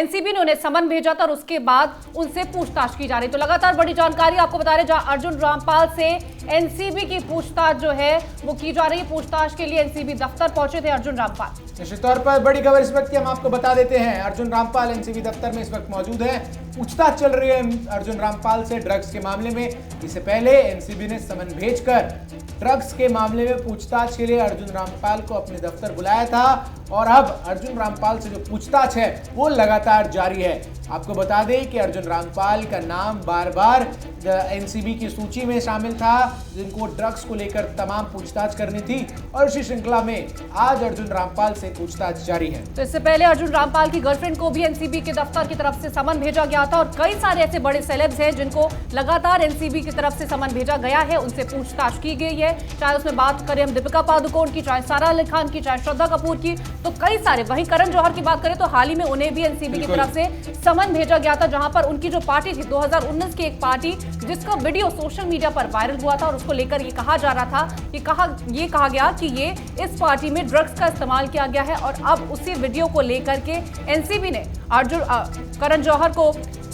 NCB ने उन्हें समन भेजा था और उसके बाद उनसे पूछताछ की जा रही। तो लगातार बड़ी जानकारी आपको बता रहे, जहां अर्जुन रामपाल से एनसीबी की पूछताछ जो है वो की जा रही है। पूछताछ के लिए एनसीबी दफ्तर पहुंचे थे अर्जुन रामपाल। निश्चित तौर पर बड़ी खबर इस वक्त की हम आपको बता देते हैं। अर्जुन रामपाल एनसीबी दफ्तर में इस वक्त मौजूद है। पूछताछ चल रही है अर्जुन रामपाल से ड्रग्स के मामले में। इससे पहले एनसीबी ने समन भेजकर ड्रग्स के मामले में पूछताछ के लिए अर्जुन रामपाल को अपने दफ्तर बुलाया था और अब अर्जुन रामपाल से जो पूछताछ है वो लगातार जारी है। आपको बता दें कि अर्जुन रामपाल का नाम बार बार एनसीबी की सूची में शामिल था, जिनको ड्रग्स को लेकर तमाम पूछताछ करनी थी और इसी श्रृंखला में आज अर्जुन रामपाल से पूछताछ जारी है। तो इससे पहले अर्जुन रामपाल की गर्लफ्रेंड को भी एनसीबी के दफ्तर की तरफ से समन भेजा गया था और कई सारे ऐसे बड़े सेलेब्स हैं जिनको लगातार एनसीबी की तरफ से समन भेजा गया है, उनसे पूछताछ की गई है। चाहे उसमें बात करें हम दीपिका पादुकोण की, चाहे सारा अली खान की, चाहे श्रद्धा कपूर की, तो कई सारे। वहीं करण जौहर की बात करें तो हाल ही में उन्हें भी एनसीबी की तरफ से समन भेजा गया था, जहां पर उनकी जो पार्टी थी 2019 की एक पार्टी जिसका वीडियो सोशल मीडिया पर वायरल हुआ था और उसको लेकर ये कहा जा रहा था, ये कहा गया कि ये इस पार्टी में ड्रग्स का इस्तेमाल किया गया है और अब उसी वीडियो को लेकर के एनसीबी ने करण जौहर को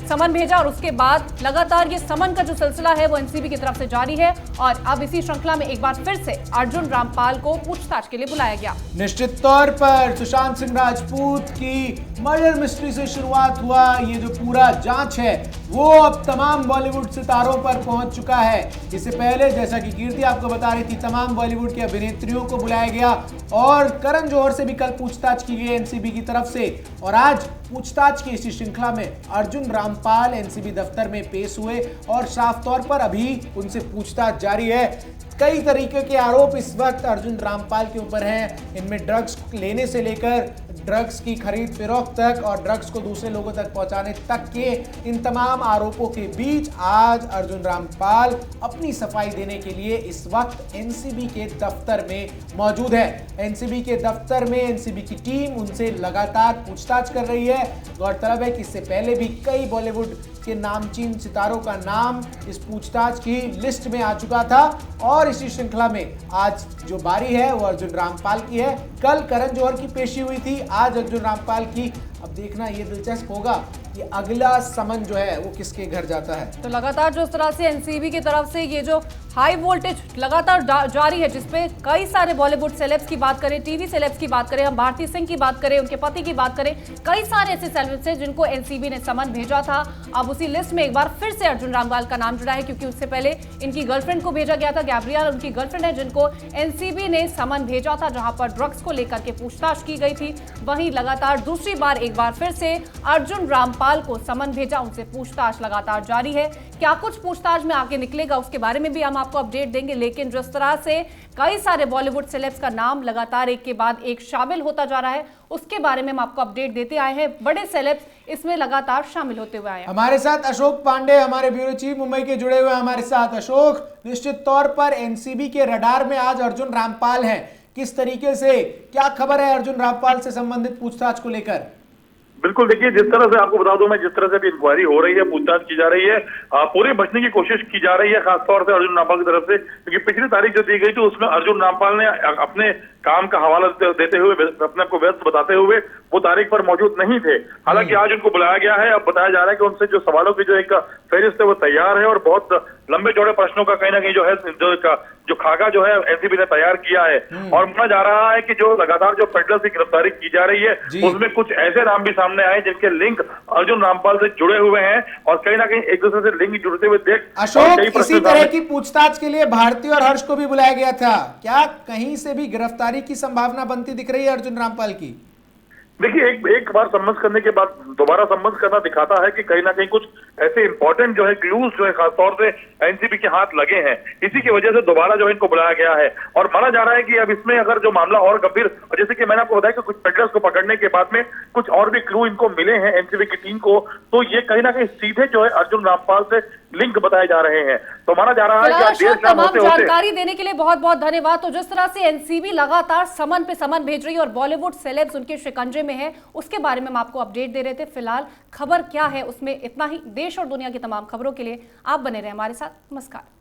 समन भेजा और उसके बाद लगातार ये समन का जो सिलसिला है वो एनसीबी की तरफ से जारी है और अब इसी श्रृंखला में एक बार फिर से अर्जुन रामपाल को पूछताछ के लिए बुलाया गया। निश्चित तौर पर सुशांत सिंह राजपूत की मर्डर मिस्ट्री से शुरुआत हुआ ये जो पूरा जांच है वो अब तमाम बॉलीवुड सितारों पर पहुंच चुका है। इससे पहले जैसा कि कीर्ति आपको बता रही थी, तमाम बॉलीवुड की अभिनेत्रियों को बुलाया गया और करण जौहर से भी कल पूछताछ की गई एनसीबी की तरफ से और आज पूछताछ की इसी श्रृंखला में अर्जुन रामपाल एनसीबी दफ्तर में पेश हुए और साफ तौर पर अभी उनसे पूछताछ जारी है। कई तरीके के आरोप इस वक्त अर्जुन रामपाल के ऊपर हैं। इनमें ड्रग्स लेने से लेकर ड्रग्स की खरीद फरोख्त तक और ड्रग्स को दूसरे लोगों तक पहुंचाने तक के इन तमाम आरोपों के बीच आज अर्जुन रामपाल अपनी सफाई देने के लिए इस वक्त एनसीबी के दफ्तर में मौजूद है। एनसीबी के दफ्तर में एनसीबी की टीम उनसे लगातार पूछताछ कर रही है। गौरतलब है कि इससे पहले भी कई बॉलीवुड के नामचीन सितारों का नाम इस पूछताछ की लिस्ट में आ चुका था और इसी श्रृंखला में आज जो बारी है वो अर्जुन रामपाल की है। कल करण जौहर की पेशी हुई थी, आज अर्जुन रामपाल की। अब देखना ये दिलचस्प होगा कि अगला समन जो है वो किसके घर जाता है। तो लगातार जो इस तरह से एनसीबी की तरफ से ये जो हाई वोल्टेज लगातार जारी है, जिसपे कई सारे बॉलीवुड सेलेब्स की बात करें, टीवी सेलेब्स की बात करें, हम भारती सिंह की बात करें, उनके पति की बात करें, कई सारे ऐसे सेलेब्स हैं जिनको एनसीबी ने समन भेजा था। अब उसी लिस्ट में एक बार फिर से अर्जुन रामपाल का नाम जुड़ा है, क्योंकि उससे पहले इनकी गर्लफ्रेंड को भेजा गया था। गैब्रियल उनकी गर्लफ्रेंड है जिनको एनसीबी ने समन भेजा था, जहां पर ड्रग्स को लेकर के पूछताछ की गई थी। वहीं लगातार दूसरी बार एक बार फिर से अर्जुन रामपाल को समन भेजा, उनसे पूछताछ लगातार जारी है। क्या कुछ पूछताछ में आगे निकलेगा उसके बारे में भी हम आपको अपडेट देंगे, लेकिन जिस तरह से कई सारे बॉलीवुड सेलेब्स का नाम लगातार एक के बाद एक शामिल होता जा रहा है उसके बारे में हम आपको अपडेट देते आए हैं। बड़े सेलेब्स इसमें लगातार शामिल होते हुए आए हैं। हमारे साथ अशोक पांडे हमारे ब्यूरो चीफ मुंबई के जुड़े हुए हमारे साथ। अशोक, निश्चित तौर पर एनसीबी के रडार में आज अर्जुन रामपाल हैं, किस तरीके से क्या खबर है अर्जुन रामपाल से संबंधित पूछताछ को लेकर? बिल्कुल, देखिए जिस तरह से आपको बता दूं मैं, जिस तरह से भी इंक्वायरी हो रही है, पूछताछ की जा रही है, पूरे बचने की कोशिश की जा रही है, खासतौर से अर्जुन रामपाल की तरफ से, क्योंकि पिछली तारीख जो दी गई थी उसमें अर्जुन रामपाल ने अपने काम का हवाला देते हुए, अपने को व्यस्त बताते हुए वो तारीख पर मौजूद नहीं थे। हालांकि आज उनको बुलाया गया है। अब बताया जा रहा है कि उनसे जो सवालों की जो एक फहरिस्त है वो तैयार है और बहुत लंबे चौड़े प्रश्नों का कहीं ना कहीं जो है जो खाका जो है एनसीबी ने तैयार किया है और माना जा रहा है कि जो लगातार जो पेडलर्स की गिरफ्तारी की जा रही है उसमें कुछ ऐसे नाम भी सामने आए जिनके लिंक अर्जुन रामपाल से जुड़े हुए हैं और कहीं ना कहीं एक दूसरे से लिंक जुड़ते हुए देख अशोक, इसी तरह की पूछताछ के लिए भारती और हर्ष को भी बुलाया गया था। क्या कहीं से भी गिरफ्तारी की संभावना बनती दिख रही है अर्जुन रामपाल की? देखिए, एक बार सम्मत करने के बाद दोबारा सम्मत करना दिखाता है कि कहीं ना कहीं कुछ ऐसे इंपॉर्टेंट जो है क्लूज जो है खासतौर से एनसीबी के हाथ लगे हैं। इसी की वजह से दोबारा जो है इनको बुलाया गया है और माना जा रहा है कि अब इसमें अगर जो मामला और गंभीर, जैसे कि मैंने आपको बताया कि कुछ पेडलर्स को पकड़ने के बाद में कुछ और भी क्लू इनको मिले हैं एनसीबी की टीम को, तो ये कहीं ना कहीं सीधे जो है अर्जुन रामपाल से लिंक बताए जा रहे हैं। तो माना जा रहा है कि तमाम जानकारी देने के लिए बहुत बहुत धन्यवाद। तो जिस तरह से एनसीबी लगातार समन पे समन भेज रही है और बॉलीवुड सेलेब्स उनके शिकंजे में है, उसके बारे में हम आपको अपडेट दे रहे थे। फिलहाल खबर क्या है उसमें इतना ही। देश और दुनिया की तमाम खबरों के लिए आप बने रहे हमारे साथ। नमस्कार।